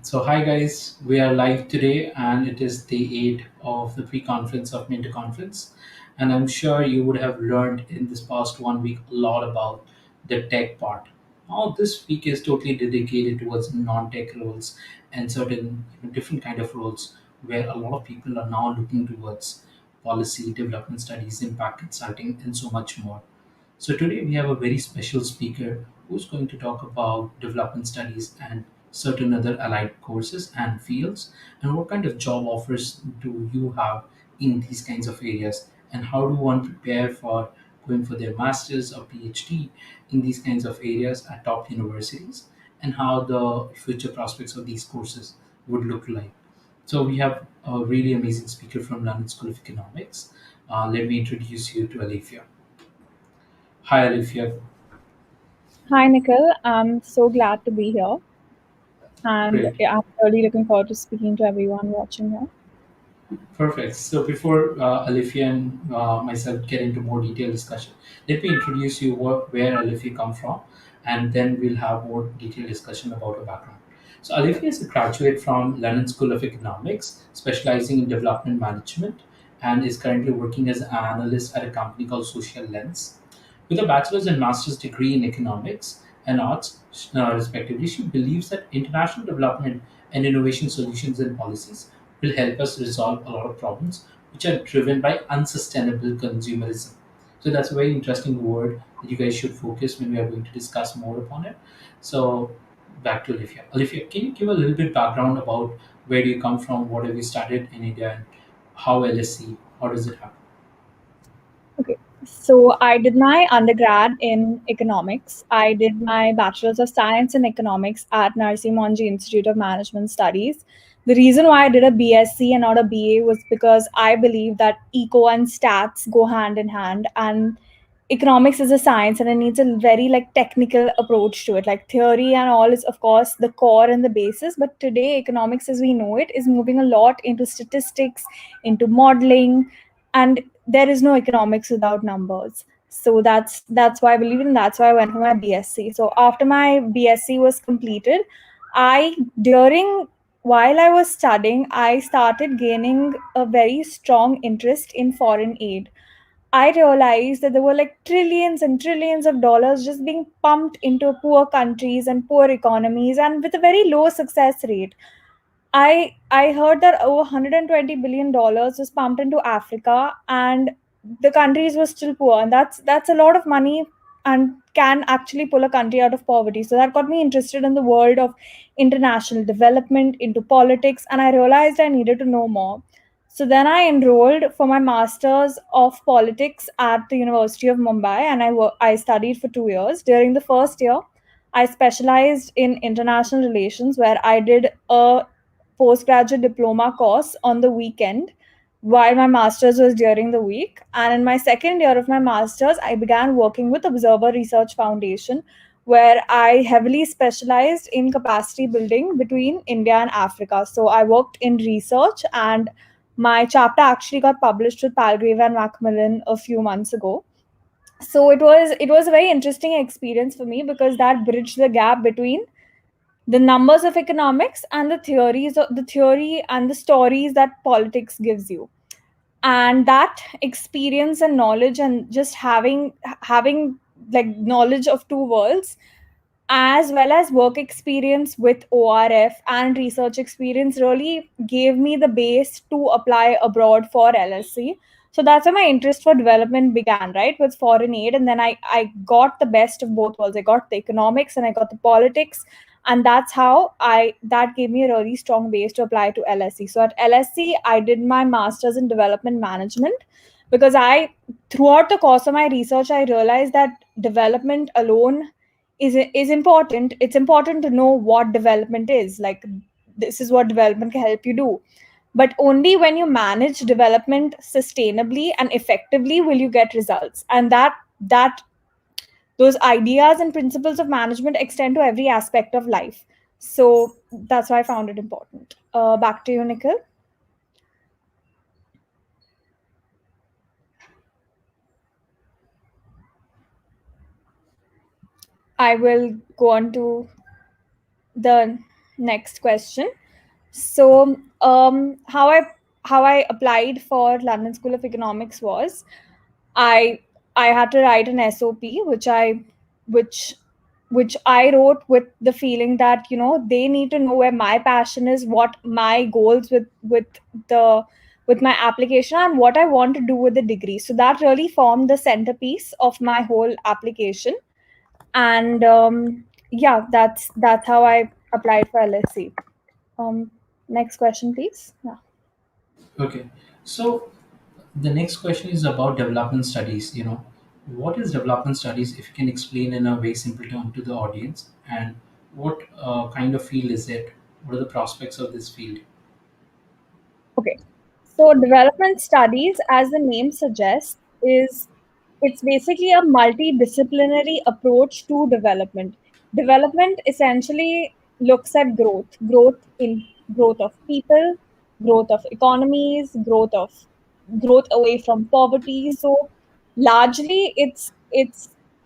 So, hi guys, we are live today, and it is day 8 of the pre conference of Minter Conference. And I'm sure you would have learned in this past 1 week a lot about the tech part. Now, this week is totally dedicated towards non tech roles and certain different kind of roles where a lot of people are now looking towards policy, development studies, impact consulting, and so much more. So today we have a very special speaker who's going to talk about development studies and certain other allied courses and fields, and what kind of job offers do you have in these kinds of areas, and how do one prepare for going for their masters or PhD in these kinds of areas at top universities, and how the future prospects of these courses would look like. So we have a really amazing speaker from London School of Economics. Let me introduce you to Alefiya. Hi, Alefiya. Hi, Nikhil. I'm so glad to be here. And Great. yeah, I'm really looking forward to speaking to everyone watching here. Perfect. So before Alifia and myself get into more detailed discussion, let me introduce you where Alifia come from, and then we'll have more detailed discussion about her background. So Alifia is a graduate from London School of Economics, specializing in development management, and is currently working as an analyst at a company called Social Lens. With a bachelor's and master's degree in economics and arts, respectively, she believes that international development and innovation solutions and policies will help us resolve a lot of problems which are driven by unsustainable consumerism. So that's a very interesting word that you guys should focus when we are going to discuss more upon it. So back to Olivia. Olivia, can you give a little bit background about where do you come from, what have you studied in India, and how LSE, how does it happen? Okay. So I did my undergrad in economics. I did my bachelor's of science in economics at Narsi Monji Institute of Management Studies. The reason why I did a BSc and not a BA was because I believe that eco and stats go hand in hand, and economics is a science and it needs a very like technical approach to it. Like theory and all is of course the core and the basis, but today economics as we know it is moving a lot into statistics, into modeling, and there is no economics without numbers. So that's why I believe in, that's why I went for my BSc. So after my BSc was completed, I during while I was studying, I started gaining a very strong interest in foreign aid. I realized that there were like trillions and trillions of dollars just being pumped into poor countries and poor economies and with a very low success rate. I heard that over $120 billion was pumped into Africa, and the countries were still poor, and that's a lot of money and can actually pull a country out of poverty. So that got me interested in the world of international development, into politics, and I realized I needed to know more. So then I enrolled for my masters of politics at the University of Mumbai, and I studied for 2 years. During the first year, I specialized in international relations, where I did a postgraduate diploma course on the weekend while my master's was during the week. And in my second year of my master's, I began working with Observer Research Foundation, where I heavily specialized in capacity building between India and Africa. So I worked in research, and my chapter actually got published with Palgrave and Macmillan a few months ago. So it was a very interesting experience for me because that bridged the gap between the numbers of economics and the theory and the stories that politics gives you. And that experience and knowledge, and just having like knowledge of two worlds, as well as work experience with ORF and research experience, really gave me the base to apply abroad for LSE. So that's where my interest for development began, right, with foreign aid. And then I got the best of both worlds. I got the economics and I got the politics. And that's how that gave me a really strong base to apply to LSE. So at LSE, I did my master's in development management because throughout the course of my research, I realized that development alone is important. It's important to know what development is. Like, this is what development can help you do, but only when you manage development sustainably and effectively will you get results. And that those ideas and principles of management extend to every aspect of life. So that's why I found it important. Back to you, Nikhil. I will go on to the Next question. So, how I applied for London School of Economics was, I I had to write an SOP, which which I wrote with the feeling that they need to know where my passion is, what my goals the with my application, and what I want to do with the degree. So that really formed the centerpiece of my whole application. And yeah, that's how I applied for LSE. Next question, please. Yeah. Okay. So the next question is about development studies. What is development studies, if you can explain in a very simple term to the audience, and what kind of field is it? What are the prospects of this field? Okay. So development studies, as the name suggests, is it's basically a multidisciplinary approach to development. Development essentially looks at growth of people, growth of economies, growth away from poverty. So largely,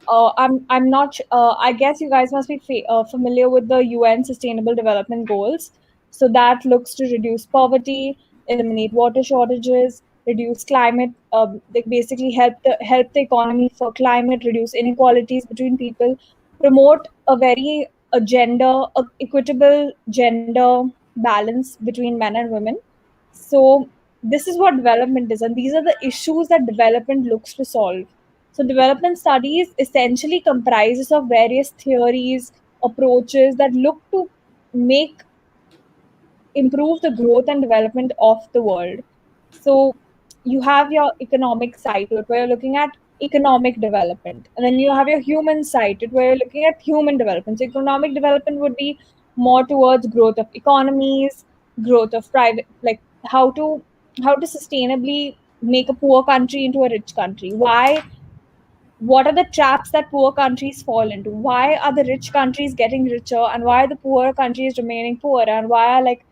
I'm not. I guess you guys must be familiar with the UN Sustainable Development Goals. So that looks to reduce poverty, eliminate water shortages, reduce climate, like basically help the economy for climate, reduce inequalities between people, promote a equitable gender balance between men and women. So this is what development is, and these are the issues that development looks to solve. So development studies essentially comprises of various theories, approaches that look to make improve the growth and development of the world. So you have your economic side to it, where you're looking at economic development, and then you have your human side to it, where you're looking at human development. So economic development would be more towards growth of economies, growth of private, like how to sustainably make a poor country into a rich country. What are the traps that poor countries fall into? Why are the rich countries getting richer, and why are the poorer countries remaining poor, and why are like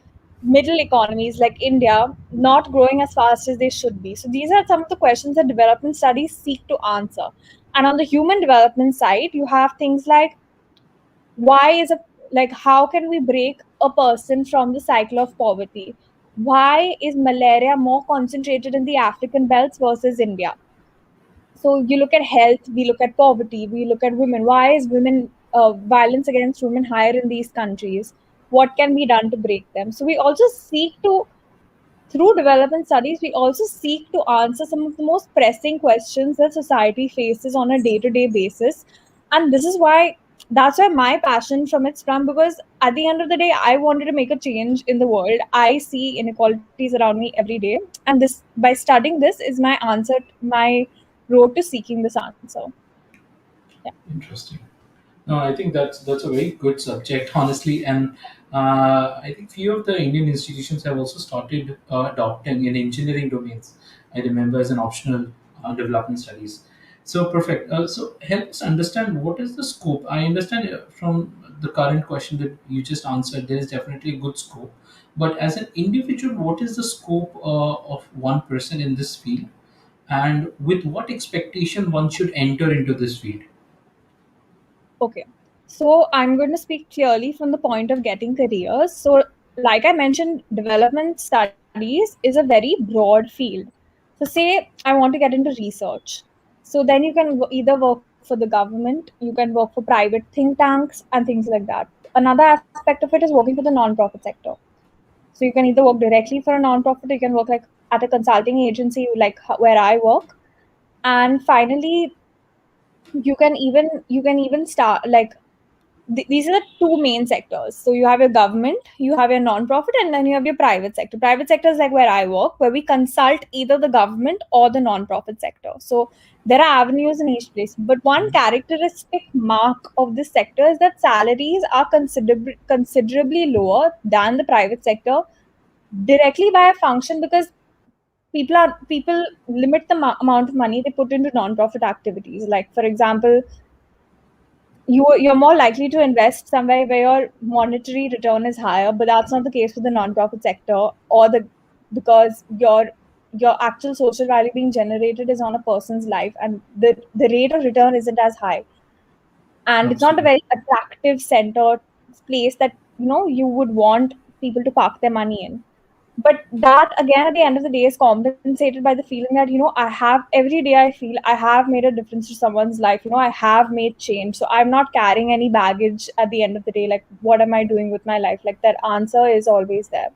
middle economies like India not growing as fast as they should be? So these are some of the questions that development studies seek to answer. And on the human development side, you have things like, why is a like how can we break a person from the cycle of poverty? Why is malaria more concentrated in the African belts versus India? So you look at health, we look at poverty, we look at women. Why is women violence against women higher in these countries? What can be done to break them? So we also seek to, through development studies, we also seek to answer some of the most pressing questions that society faces on a day-to-day basis. And this is why that's where my passion from it sprung, because at the end of the day, I wanted to make a change in the world. I see inequalities around me every day, and this by studying this is my answer, my road to seeking this answer. Yeah. Interesting. No, I think that's a very good subject, honestly, and I think few of the Indian institutions have also started adopting in engineering domains. I remember as an optional development studies. So perfect. So help us understand what is the scope. I understand from the current question that you just answered, there is definitely a good scope. But as an individual, what is the scope of one person in this field, and with what expectation one should enter into this field? Okay. So I'm going to speak clearly from the point of getting careers. So, like I mentioned, development studies is a very broad field. So, say I want to get into research. So, then you can either work for the government, you can work for private think tanks, and things like that. Another aspect of it is working for the non-profit sector. So, you can either work directly for a non-profit, or you can work like at a consulting agency, like where I work. And finally, you can even start like these are the two main sectors. So you have your government, you have your non-profit, and then you have your private sector. Private sector is like where I work, where we consult either the government or the non-profit sector. So there are avenues in each place, but one characteristic mark of this sector is that salaries are considerably lower than the private sector, directly by a function because people limit the amount of money they put into non-profit activities. Like for example, you're more likely to invest somewhere where your monetary return is higher, but that's not the case with the nonprofit sector, or the because your actual social value being generated is on a person's life, and the rate of return isn't as high, and it's not a Absolutely. very attractive center place that you would want people to park their money in. But that again, at the end of the day, is compensated by the feeling that I have, every day I feel I have made a difference to someone's life. I have made change, so I'm not carrying any baggage at the end of the day, like what am I doing with my life? Like that answer is always there.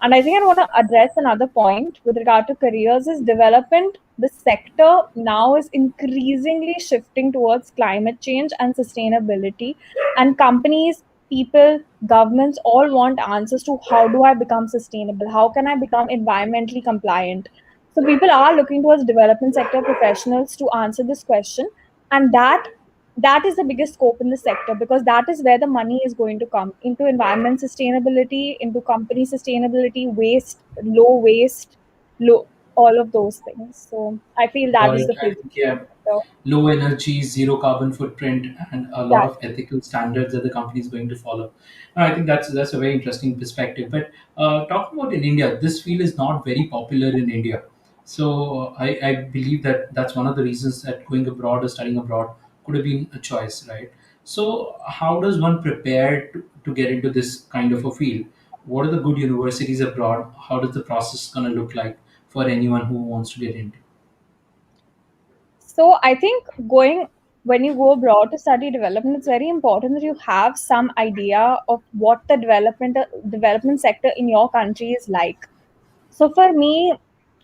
And I think I want to address another point with regard to careers is development. The sector now is increasingly shifting towards climate change and sustainability. And companies, people, governments all want answers to how do I become sustainable? How can I become environmentally compliant? So people are looking towards development sector professionals to answer this question. And that is the biggest scope in the sector, because that is where the money is going to come into environment sustainability, into company sustainability, waste, low, all of those things. So I feel that Got is it. the I future think, yeah, sector. low energy, zero carbon footprint, and a lot of Exactly. ethical standards that the company is going to follow. I think that's a very interesting perspective. But talking about in India, this field is not very popular in India. So I believe that that's one of the reasons that going abroad or studying abroad could have been a choice, right? So how does one prepare to get into this kind of a field? What are the good universities abroad? How does the process gonna look like for anyone who wants to get into? So I think going when you go abroad to study development, it's very important that you have some idea of what the development sector in your country is like. So for me,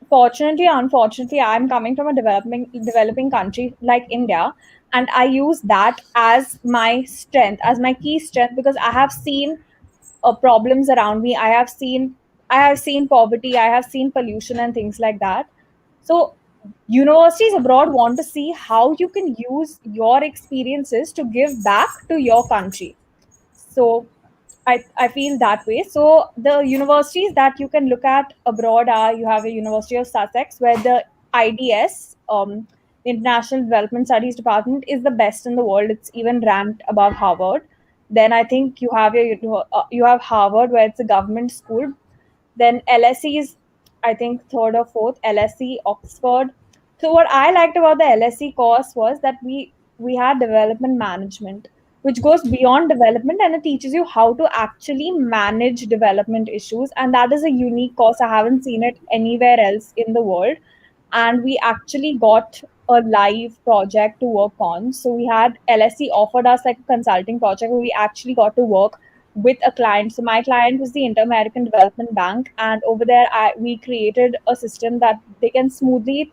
fortunately, unfortunately, I'm coming from a developing country like India, and I use that as my strength, as my key strength, because I have seen problems around me. I have seen poverty, I have seen pollution and things like that. So universities abroad want to see how you can use your experiences to give back to your country. So I feel that way. So the universities that you can look at abroad are, you have a University of Sussex, where the IDS, International Development Studies Department, is the best in the world. It's even ranked above Harvard. Then I think you have Harvard, where it's a government school. Then LSE is, I think, third or fourth. LSE, Oxford. So what I liked about the LSE course was that we had development management, which goes beyond development, and it teaches you how to actually manage development issues. And that is a unique course. I haven't seen it anywhere else in the world. And we actually got a live project to work on. So we had LSE offered us like a consulting project where we actually got to work with a client. So my client was the Inter American Development Bank, and over there we created a system that they can smoothly,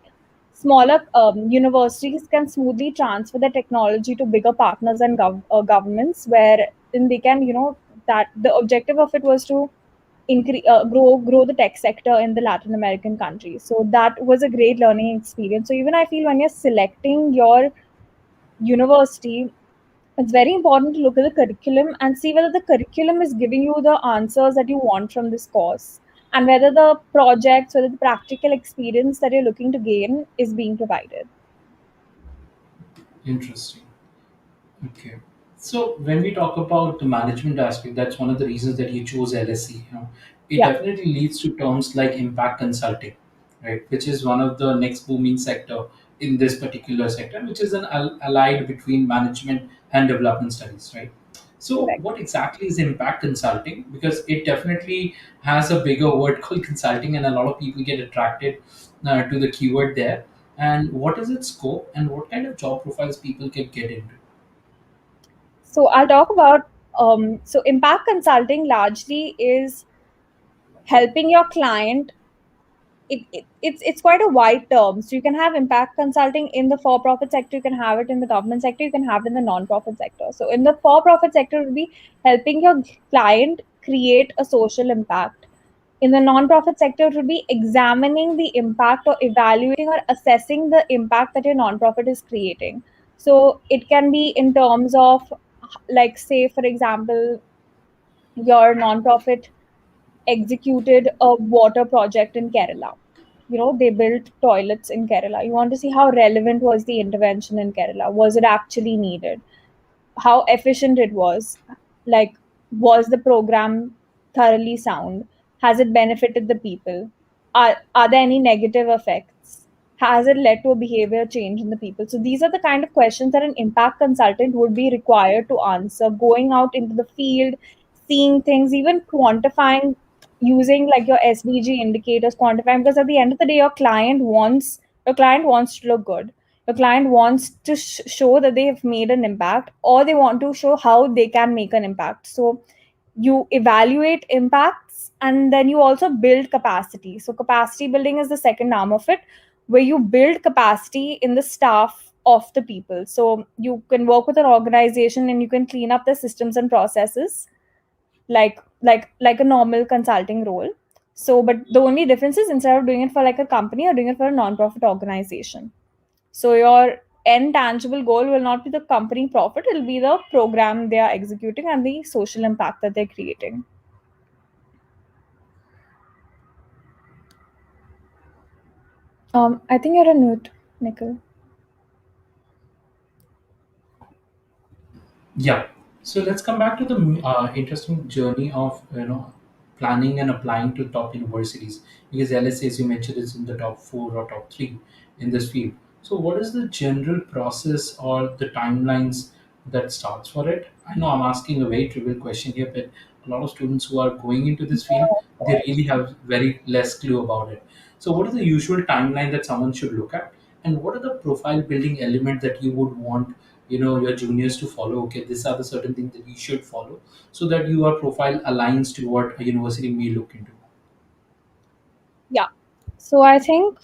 smaller universities can smoothly transfer the technology to bigger partners and governments, where then they can, that the objective of it was to grow the tech sector in the Latin American countries. So that was a great learning experience. So even I feel when you're selecting your university, it's very important to look at the curriculum and see whether the curriculum is giving you the answers that you want from this course, and whether the projects, whether the practical experience that you're looking to gain is being provided. Interesting. Okay. So when we talk about the management aspect, that's one of the reasons that you chose LSE. It Yeah, definitely leads to terms like impact consulting, right? Which is one of the next booming sector in this particular sector, which is an allied between management and development studies, right? So correct. what exactly is impact consulting? Because it definitely has a bigger word called consulting, and a lot of people get attracted to the keyword there. And what is its scope, and what kind of job profiles people can get into? So I'll talk about so impact consulting largely is helping your client. It's quite a wide term. So you can have impact consulting in the for-profit sector, you can have it in the government sector, you can have it in the non-profit sector. So in the for-profit sector, it will be helping your client create a social impact. In the non-profit sector, it will be examining the impact or evaluating or assessing the impact that your non-profit is creating. So it can be in terms of, like, say for example, your non-profit executed a water project in Kerala. They built toilets in Kerala. You want to see how relevant was the intervention in Kerala? Was it actually needed? How efficient it was? Like, was the program thoroughly sound? Has it benefited the people? Are there any negative effects? Has it led to a behavior change in the people? So these are the kind of questions that an impact consultant would be required to answer, going out into the field, seeing things, even quantifying using like your SVG indicators, quantifying, because at the end of the day, your client wants to look good. Your client wants to show that they have made an impact, or they want to show how they can make an impact. So you evaluate impacts, and then you also build capacity. So capacity building is the second arm of it, where you build capacity in the staff of the people. So you can work with an organization and you can clean up the systems and processes like a normal consulting role. So but the only difference is, instead of doing it for like a company, you're doing it for a non-profit organization. So your end tangible goal will not be the company profit, it'll be the program they are executing and the social impact that they're creating. I think you're a mute, Nikhil. Yeah. So let's come back to the interesting journey of planning and applying to top universities, because LSE, as you mentioned, is in the top four or top three in this field. So what is the general process or the timelines that starts for it? I know I'm asking a very trivial question here, but a lot of students who are going into this field, they really have very less clue about it. So what is the usual timeline that someone should look at, and what are the profile building element that you would want your juniors to follow? Okay, these are the certain things that you should follow, so that your profile aligns to what a university may look into. Yeah. So I think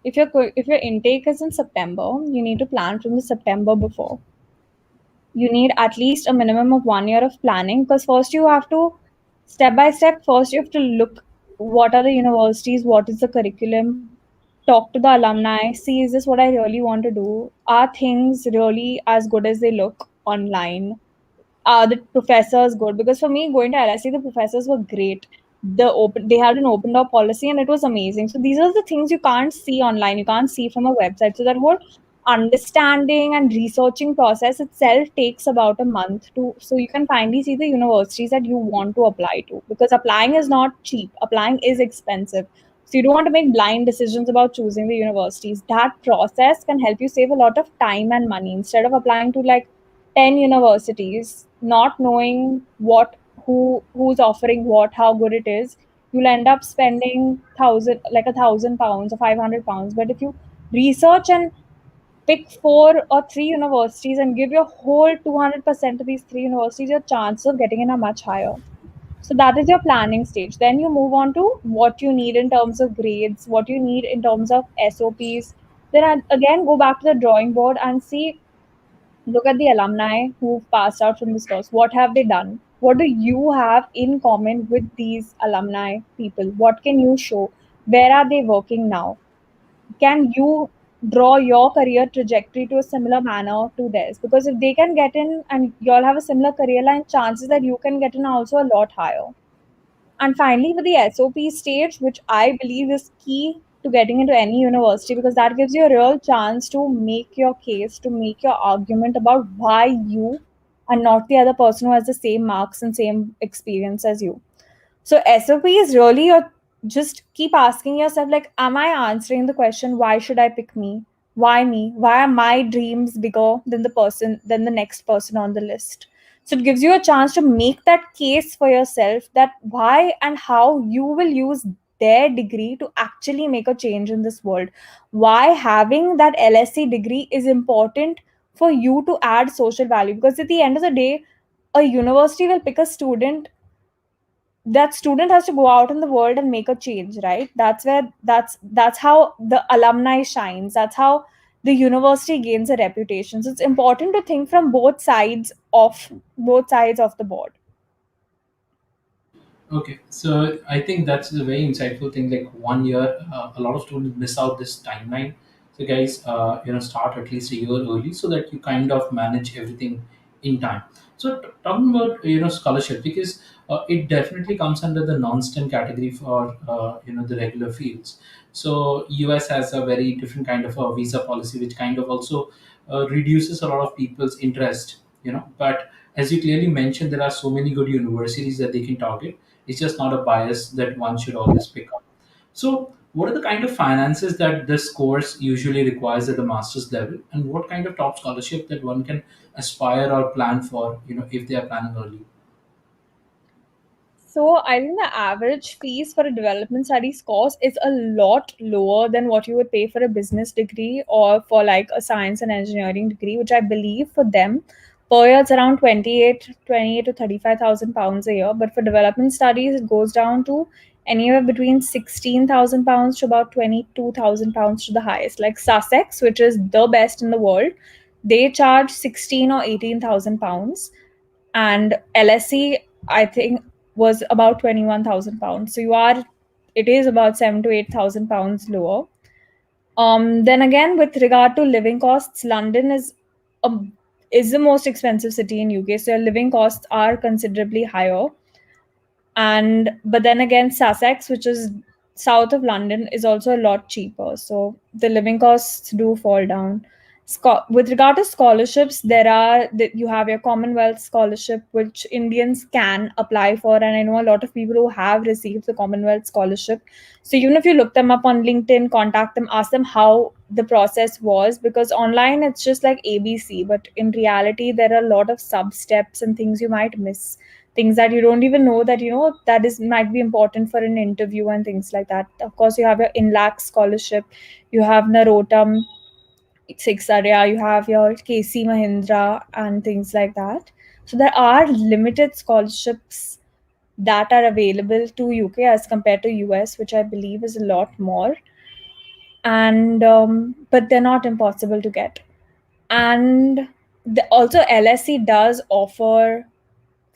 if your intake is in September, you need to plan from the September before. You need at least a minimum of 1 year of planning, because first you have to, step by step, first you have to look what are the universities, what is the curriculum, talk to the alumni, see is this what I really want to do? Are things really as good as they look online? Are the professors good? Because for me, going to LSE, the professors were great. They had an open door policy and it was amazing. So these are the things you can't see online, you can't see from a website. So that whole understanding and researching process itself takes about a month to, so you can finally see the universities that you want to apply to, because applying is not cheap, applying is expensive. So you don't want to make blind decisions about choosing the universities. That process can help you save a lot of time and money, instead of applying to like 10 universities, not knowing who's offering what, how good it is. You'll end up spending £1,000 or £500. But if you research and pick four or three universities and give your whole 200% to these three universities, your chances of getting in are much higher. So that is your planning stage. Then you move on to what you need in terms of grades, what you need in terms of SOPs. Then again go back to the drawing board and see, look at the alumni who've passed out from this course. What have they done? What do you have in common with these alumni people? What can you show? Where are they working now? Can you draw your career trajectory to a similar manner to theirs? Because if they can get in and you all have a similar career line, chances that you can get in are also a lot higher. And finally, with the SOP stage, which I believe is key to getting into any university, because that gives you a real chance to make your case, to make your argument about why you and not the other person who has the same marks and same experience as you. So SOP is really your, just keep asking yourself like, am I answering the question, why should I pick me? Why me? Why are my dreams bigger than the next person on the list? So it gives you a chance to make that case for yourself, that why and how you will use their degree to actually make a change in this world. Why having that LSE degree is important for you to add social value. Because at the end of the day, a university will pick a student, that student has to go out in the world and make a change, right? That's how the alumni shines, that's how the university gains a reputation. So it's important to think from both sides of the board. Okay, so I think that's a very insightful thing. Like 1 year, a lot of students miss out this timeline. So guys, start at least a year early so that you kind of manage everything in time. So talking about scholarship, because it definitely comes under the non-STEM category for the regular fields. So US has a very different kind of a visa policy, which kind of also reduces a lot of people's interest. But as you clearly mentioned, there are so many good universities that they can target. It's just not a bias that one should always pick up. So, what are the kind of finances that this course usually requires at the master's level, and what kind of top scholarship that one can aspire or plan for, if they are planning early? So I think the average fees for a development studies course is a lot lower than what you would pay for a business degree or for like a science and engineering degree, which I believe for them per year it's around 28 to 35,000 pounds a year. But for development studies, it goes down to anywhere between 16,000 pounds to about 22,000 pounds to the highest. Like Sussex, which is the best in the world, they charge 16 or 18,000 pounds, and LSE I think was about 21,000 pounds. So it is about 7 to 8,000 pounds lower. Then again, with regard to living costs, London a, is the most expensive city in UK, so your living costs are considerably higher. And but then again, Sussex, which is south of London, is also a lot cheaper, so the living costs do fall down. With regard to scholarships, you have your Commonwealth scholarship, which Indians can apply for, and I know a lot of people who have received the Commonwealth scholarship. So even if you look them up on LinkedIn, contact them, ask them how the process was, because online it's just like ABC, but in reality there are a lot of sub steps and things you might miss, things that you don't even know that that is might be important for an interview and things like that. Of course, you have your INLAC scholarship, you have Narotam Six Area, you have your KC Mahindra and things like that. So there are limited scholarships that are available to UK as compared to US, which I believe is a lot more. And but they're not impossible to get. And also LSE does offer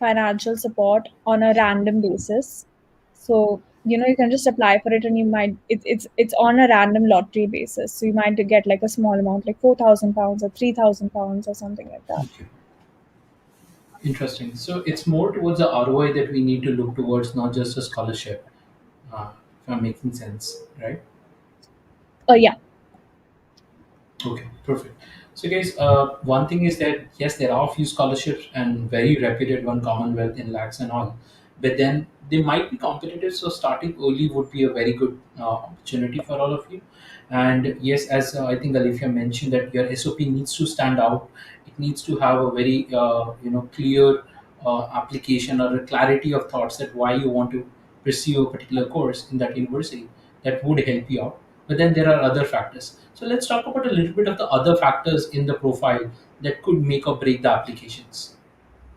financial support on a random basis. So you can just apply for it, and it's on a random lottery basis. So you might get like a small amount, like 4,000 pounds or 3,000 pounds or something like that. Okay. Interesting. So it's more towards the ROI that we need to look towards, not just a scholarship. If I'm making sense, right? Yeah. Okay, perfect. So, guys, one thing is that yes, there are a few scholarships and very reputed one, Commonwealth in lakhs and all, but then they might be competitive. So, starting early would be a very good opportunity for all of you. And yes, as I think Alifia mentioned, that your SOP needs to stand out. It needs to have a very clear application or a clarity of thoughts that why you want to pursue a particular course in that university. That would help you out. But then there are other factors. So let's talk about a little bit of the other factors in the profile that could make or break the applications.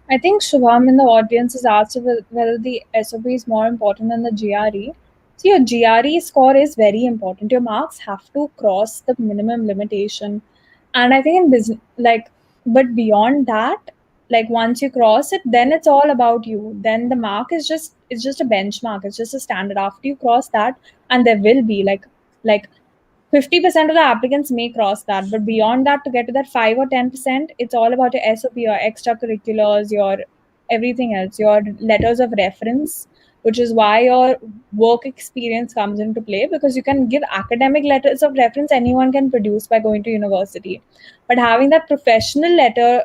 I think Shubham in the audience has asked whether the SOP is more important than the GRE. So your GRE score is very important. Your marks have to cross the minimum limitation. And I think in business, like, but beyond that, like once you cross it, then it's all about you. Then the mark is just it's just a benchmark. It's just a standard. After you cross that, and there will be like 50% of the applicants may cross that, but beyond that, to get to that 5 or 10%, it's all about your SOP, your extracurriculars, your everything else, your letters of reference, which is why your work experience comes into play, because you can give academic letters of reference, anyone can produce by going to university. But having that professional letter,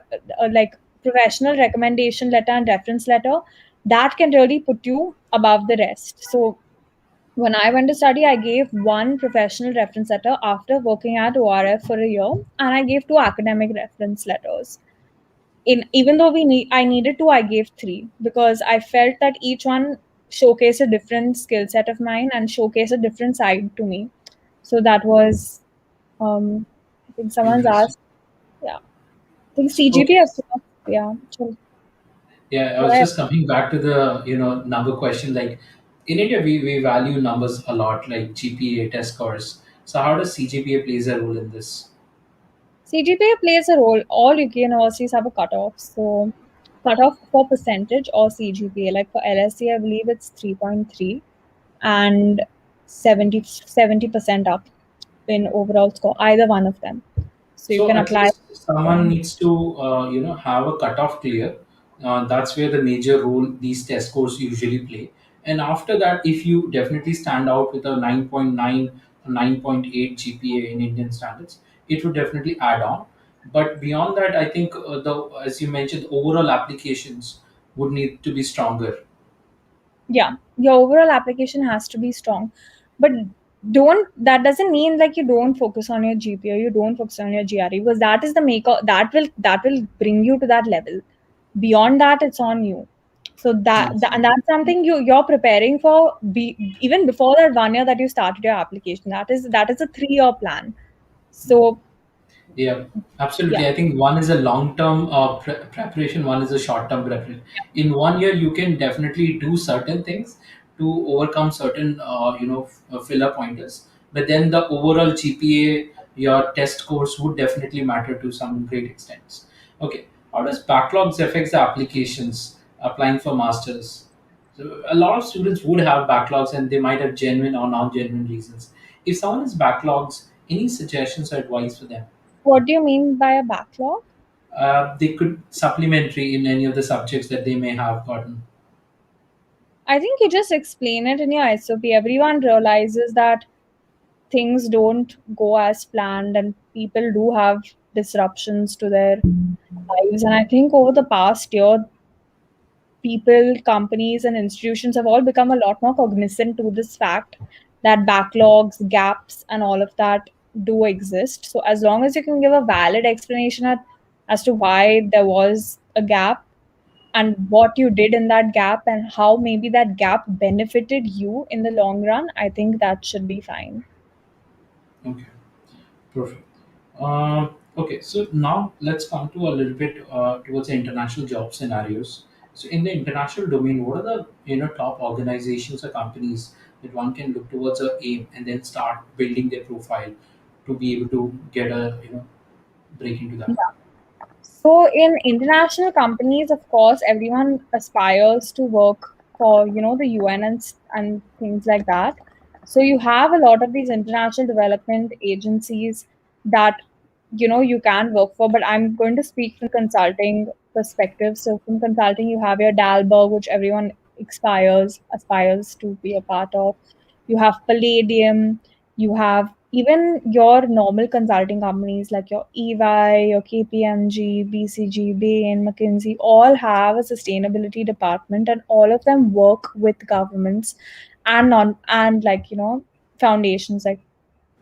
like professional recommendation letter and reference letter, that can really put you above the rest. So when I went to study, I gave one professional reference letter after working at ORF for a year, and I gave two academic reference letters. Even though I needed two, I gave three because I felt that each one showcased a different skill set of mine and showcased a different side to me. So that was, I think someone's Interesting. asked, yeah, I think CGP, Okay. of course, yeah. So Yeah, I go was ahead. just coming back to the number question. Like in India, we value numbers a lot, like GPA test scores. So how does CGPA plays a role in this? CGPA plays a role. All UK universities have a cutoff. So, cutoff for percentage or CGPA. Like for LSE, I believe it's 3.3 and 70% up in overall score, either one of them. So, you So can at apply. least someone needs to have a cutoff clear. That's where the major role these test scores usually play. And after that, if you definitely stand out with a 9.9 or 9.8 GPA in Indian standards, it would definitely add on. But beyond that, I think the as you mentioned, the overall applications would need to be stronger. Yeah, your overall application has to be strong. But don't that doesn't mean like you don't focus on your GPA, you don't focus on your GRE, because that is the maker that will bring you to that level. Beyond that, it's on you. So Yes. and that's something you're preparing for even before that 1 year that you started your application. That is a 3 year plan. So Yeah, yeah. absolutely. I think one is a long-term preparation, one is a short-term preparation. In 1 year, you can definitely do certain things to overcome certain, filler pointers. But then the overall GPA, your test scores would definitely matter to some great extents. Okay, how does backlogs affect the applications applying for masters? So a lot of students would have backlogs, and they might have genuine or non-genuine reasons. If someone has backlogs, any suggestions or advice for them? What do you mean by a backlog? They could supplementary in any of the subjects that they may have gotten. I think you just explain it in your SOP. Everyone realizes that things don't go as planned and people do have disruptions to their lives. And I think over the past year, people, companies, and institutions have all become a lot more cognizant to this fact that backlogs, gaps, and all of that do exist. So, as long as you can give a valid explanation as to why there was a gap and what you did in that gap and how maybe that gap benefited you in the long run, I think that should be fine. Okay, perfect. Okay, so now let's come to a little bit towards the international job scenarios. So, in the international domain, what are the top organizations or companies that one can look towards a aim and then start building their profile to be able to get a break into that? So in international companies, of course, everyone aspires to work for the UN and things like that. So you have a lot of these international development agencies that you can work for. But I'm going to speak from consulting perspective. So from consulting, you have your Dalberg, which everyone aspires to be a part of. You have Palladium, you have even your normal consulting companies like your EY, your KPMG, BCG, Bain, McKinsey all have a sustainability department, and all of them work with governments and non and like foundations like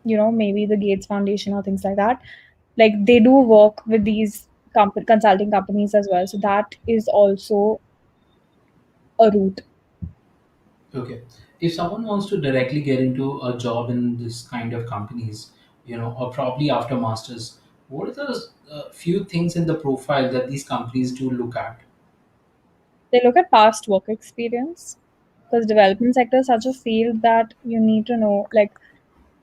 maybe the Gates Foundation or things like that. Like they do work with these consulting companies as well. So that is also a route. Okay. If someone wants to directly get into a job in this kind of companies, or probably after masters, what are the few things in the profile that these companies do look at? They look at past work experience because development sector is such a field that you need to know, like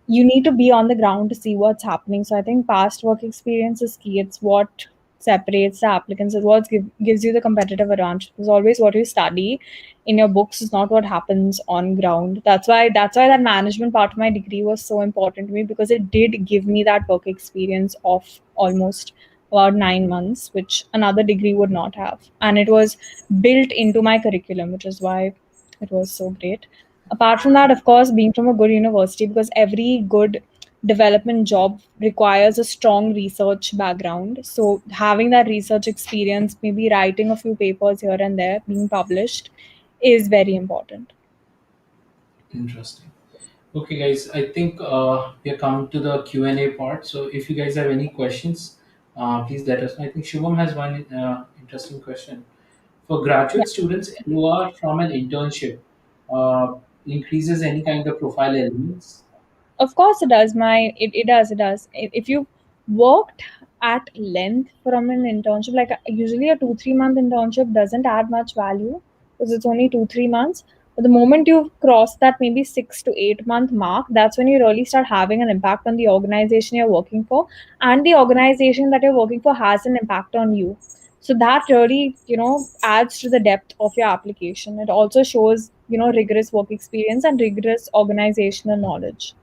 you need to be on the ground to see what's happening. So I think past work experience is key. It's what separates the applicants. It's what gives you the competitive advantage. It's always what you study in your books is not what happens on ground. That's why that management part of my degree was so important to me because it did give me that work experience of almost about 9 months, which another degree would not have. And it was built into my curriculum, which is why it was so great. Apart from that, of course, being from a good university, because every good development job requires a strong research background. So having that research experience, maybe writing a few papers here and there, being published, is very important. Interesting. Okay, guys, I think we are coming to the Q&A part. So if you guys have any questions, please let us know. I think Shubham has one interesting question. For Yeah. graduate students who are from an internship, increases any kind of profile elements? Of course it does. It does, it does. If you worked at length from an internship, like usually a 2-3 month internship doesn't add much value because it's only 2-3 months. But the moment you cross that maybe 6 to 8 month mark, that's when you really start having an impact on the organization you're working for, and the organization that you're working for has an impact on you. So that really adds to the depth of your application. It also shows rigorous work experience and rigorous organizational knowledge.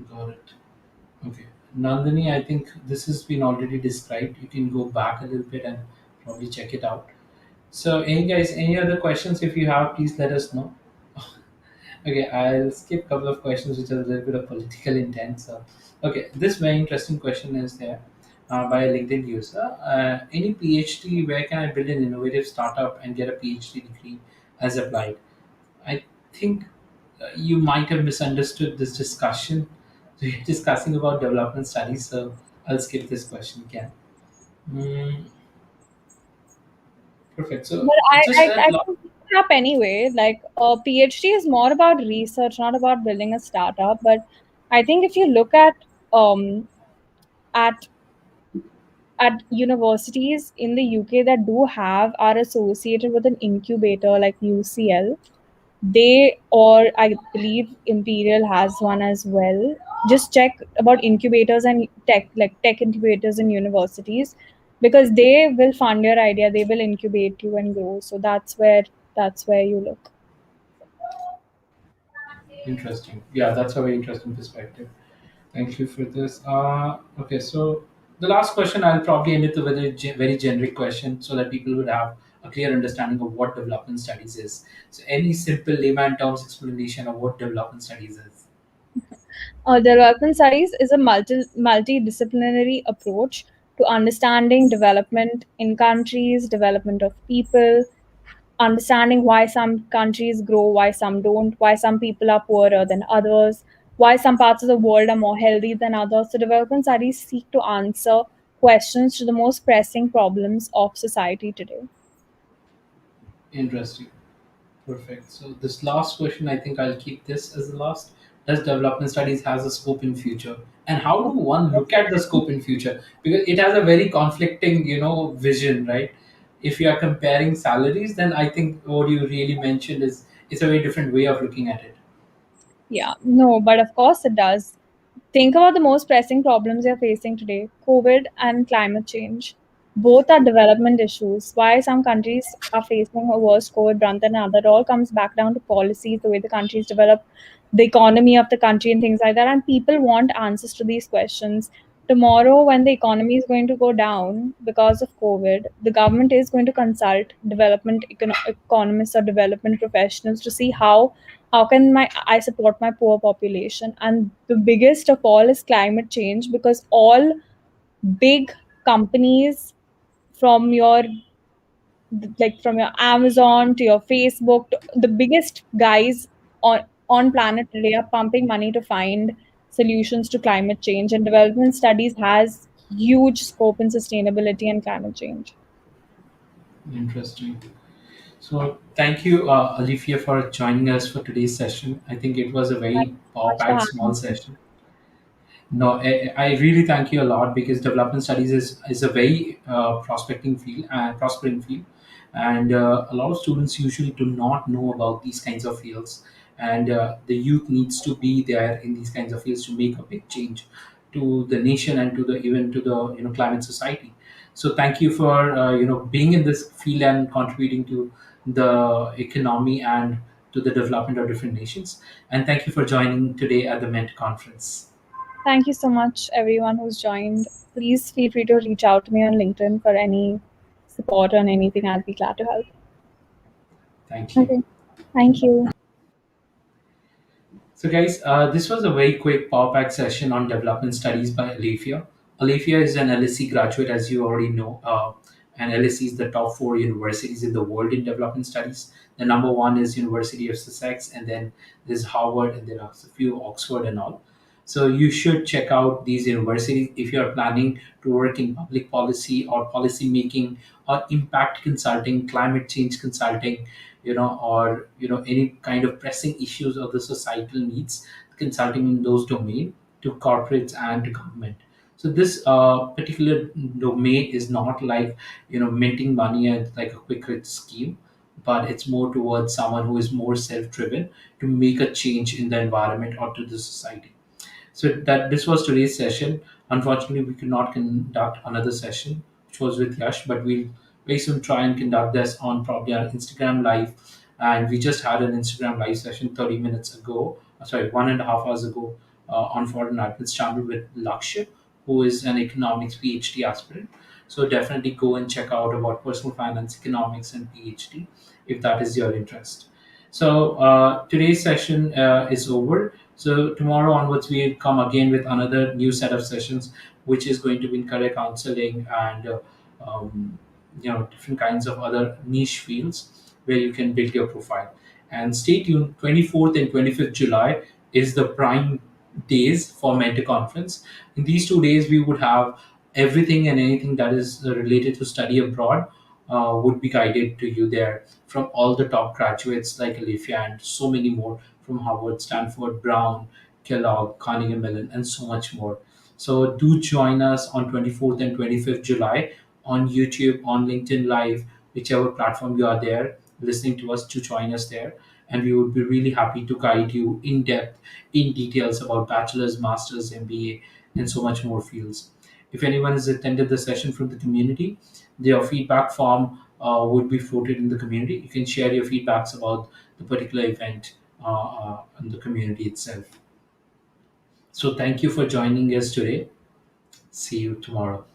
Got it. Okay. Nandini, I think this has been already described. You can go back a little bit and probably check it out. So, any guys, any other questions? If you have, please let us know. Okay, I'll skip a couple of questions which are a little bit of political intent. So, okay, this very interesting question is there by a LinkedIn user. Any PhD, where can I build an innovative startup and get a PhD degree as applied? I think you might have misunderstood this discussion. We're discussing about development studies, so I'll skip this question again. Mm, Perfect. So But just I can pick it up anyway. Like a PhD is more about research, not about building a startup. But I think if you look um at at universities in the UK that do have are associated with an incubator like UCL, they or I believe Imperial has one as well. Just check about incubators and tech incubators in universities because they will fund your idea, they will incubate you and grow. So that's where you look. interesting. Yeah, that's a very interesting perspective. Thank you for this. Okay, so the last question I'll probably end it with a very generic question so that people would have a clear understanding of what development studies is. So, any simple layman terms explanation of what development studies is? Development studies is a multidisciplinary approach to understanding development in countries, development of people, understanding why some countries grow, why some don't, why some people are poorer than others, why some parts of the world are more healthy than others. So, development studies seek to answer questions to the most pressing problems of society today. Interesting. Perfect. So this last question, I think I'll keep this as the last. Does development studies has a scope in future, and how do one look at the scope in future? Because it has a very conflicting, vision, right? If you are comparing salaries, then I think what you really mentioned is it's a very different way of looking at it. Yeah, no, but of course it does. Think about the most pressing problems you're facing today: COVID and climate change. Both are development issues. Why some countries are facing a worse COVID run than another, it all comes back down to policies, the way the countries develop the economy of the country, and things like that. And people want answers to these questions. Tomorrow, when the economy is going to go down because of COVID, the government is going to consult economists or development professionals to see how can my I support my poor population. And the biggest of all is climate change, because all big companies, from your from your Amazon to your Facebook, the biggest guys on planet today are pumping money to find solutions to climate change, and development studies has huge scope in sustainability and climate change. Interesting. So thank you, Alifia, for joining us for today's session. I think it was a Thank very you so much for power-packed small having me. session. No, I really thank you a lot because development studies is a very prospecting field and prospering field, and a lot of students usually do not know about these kinds of fields, and the youth needs to be there in these kinds of fields to make a big change to the nation and to the even to the climate society. So thank you for being in this field and contributing to the economy and to the development of different nations. And thank you for joining today at the Ment conference. Thank you so much, everyone who's joined. Please feel free to reach out to me on LinkedIn for any support on anything. I'll be glad to help. Thank you. Okay. Thank you. So, guys, this was a very quick power pack session on development studies by Alefiya. Alefiya is an LSE graduate, as you already know, and LSE is the top four universities in the world in development studies. The number one is University of Sussex, and then there's Harvard, and there are a few Oxford and all. So you should check out these universities if you are planning to work in public policy or policy making or impact consulting, climate change consulting, or any kind of pressing issues of the societal needs, consulting in those domain to corporates and to government. So this particular domain is not like minting money as like a quick rich scheme, but it's more towards someone who is more self-driven to make a change in the environment or to the society. So that this was today's session. Unfortunately, we could not conduct another session, which was with Yash, but we'll very soon try and conduct this on probably our Instagram live. And we just had an Instagram live session 30 minutes ago, sorry, 1.5 hours ago, on Foreign Admins channel with Lakshya, who is an economics PhD aspirant. So definitely go and check out about personal finance, economics, and PhD if that is your interest. So today's session is over. So tomorrow onwards, we'll come again with another new set of sessions, which is going to be in career counseling and um, different kinds of other niche fields where you can build your profile. And stay tuned. 24th and 25th July is the prime days for Mentor Conference. In these 2 days, we would have everything and anything that is related to study abroad would be guided to you there from all the top graduates like Alefiya and so many more from Harvard, Stanford, Brown, Kellogg, Carnegie Mellon, and so much more. So do join us on 24th and 25th July on YouTube, on LinkedIn Live, whichever platform you are there listening to us, to join us there. And we would be really happy to guide you in depth, in details about bachelor's, master's, MBA, and so much more fields. If anyone has attended the session from the community, their feedback form would be floated in the community. You can share your feedbacks about the particular event in the community itself. So thank you for joining us today. See you tomorrow.